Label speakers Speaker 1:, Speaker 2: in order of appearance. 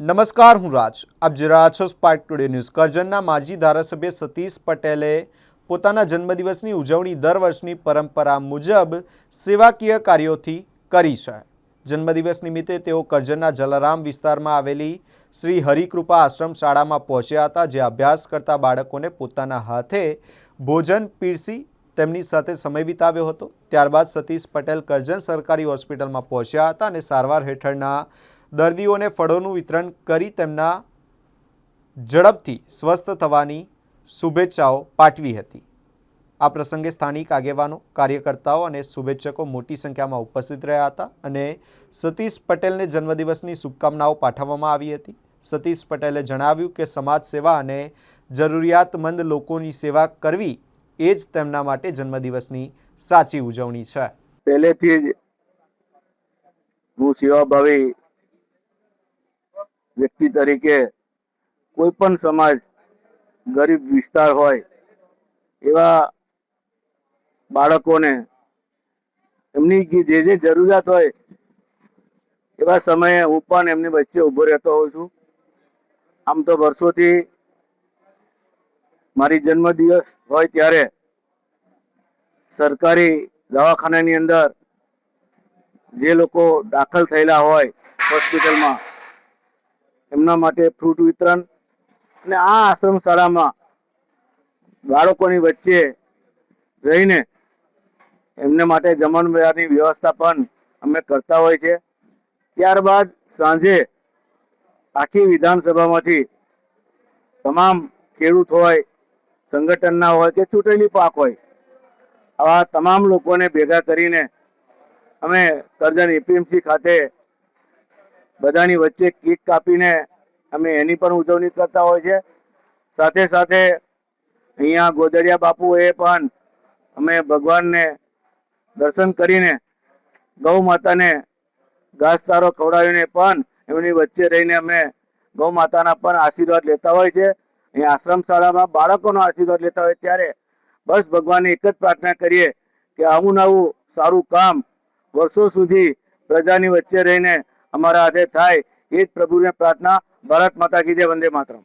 Speaker 1: નમસ્કાર, હું રાજ. આપ જોઈ રહ્યા છો સ્પાર્ક ટુડે ન્યૂઝ. કરજણના માજી ધારાસભ્ય સતીશ પટેલે પોતાના જન્મદિવસની ઉજવણી દર વર્ષની પરંપરા મુજબ સેવાકીય કાર્યોથી કરી છે. જન્મદિવસ નિમિત્તે તેઓ કરજણના જલારામ વિસ્તારમાં આવેલી શ્રી હરિકૃપા આશ્રમ શાળામાં પહોંચ્યા હતા, જે અભ્યાસ કરતા બાળકોને પોતાના હાથે ભોજન પીરસી તેમની સાથે સમય વિતાવ્યો હતો. ત્યારબાદ સતીશ પટેલ કરજણ સરકારી હોસ્પિટલમાં પહોંચ્યા હતા અને સારવાર હેઠળના દર્દીઓને ફળોનું વિતરણ કરી તેમના ઝડપથી સ્વસ્થ થવાની શુભેચ્છાઓ પાઠવી હતી. આ પ્રસંગે સ્થાનિક આગેવાનો, કાર્યકર્તાઓ અને શુભેચ્છકો મોટી સંખ્યામાં ઉપસ્થિત રહ્યા હતા અને સતીશ પટેલને જન્મદિવસની શુભકામનાઓ પાઠવવામાં આવી હતી. સતીશ પટેલે જણાવ્યું કે સમાજ સેવા અને જરૂરિયાતમંદ લોકોની સેવા કરવી એ જ તેમના માટે જન્મદિવસની સાચી ઉજવણી છે.
Speaker 2: પહેલેથી જ હું સેવાભાવી વ્યક્તિ તરીકે કોઈ પણ સમાજ, ગરીબ વિસ્તાર હોય એવા બાળકોને એમની જે જરૂરિયાત હોય એવા સમયે હું પણ એમની વચ્ચે ઊભો રહેતો હોઉં છું. આમ તો વર્ષોથી મારી જન્મદિવસ હોય ત્યારે સરકારી દવાખાનાની અંદર જે લોકો દાખલ થયેલા હોય હોસ્પિટલમાં, એમના માટે ફ્રૂટ વિતરણ અને આ આશ્રમ શાળામાં બાળકોની વચ્ચે રહીને એમને માટે જમણવારની વ્યવસ્થા પણ અમે કરતા હોય છે. ત્યારબાદ સાંજે આખી વિધાનસભામાંથી તમામ ખેડૂત હોય, સંગઠનના હોય કે ચૂંટેલી પાક હોય, આવા તમામ લોકોને ભેગા કરીને અમે કરજણ એપીએમસી ખાતે બધાની વચ્ચે કેક કાપીને અમે એની પણ ઉજવણી કરતા હોય છે. સાથે સાથે અહીંયા ગોદડિયા બાપુએ પણ અમે ભગવાનને દર્શન કરીને ગૌ માતાને ઘાસચારો ખવડાવીને પણ એમની વચ્ચે રહીને અમે ગૌ માતાના પણ આશીર્વાદ લેતા હોય છે. અહીંયા આશ્રમ શાળામાં બાળકોનો આશીર્વાદ લેતા હોય ત્યારે બસ ભગવાનને એક જ પ્રાર્થના કરીએ કે આવું નવું સારું કામ વર્ષો સુધી પ્રજાની વચ્ચે રહીને અમારા હાથે થાય, એ જ પ્રભુને પ્રાર્થના. ભારત માતા કી જય. વંદે માતરમ.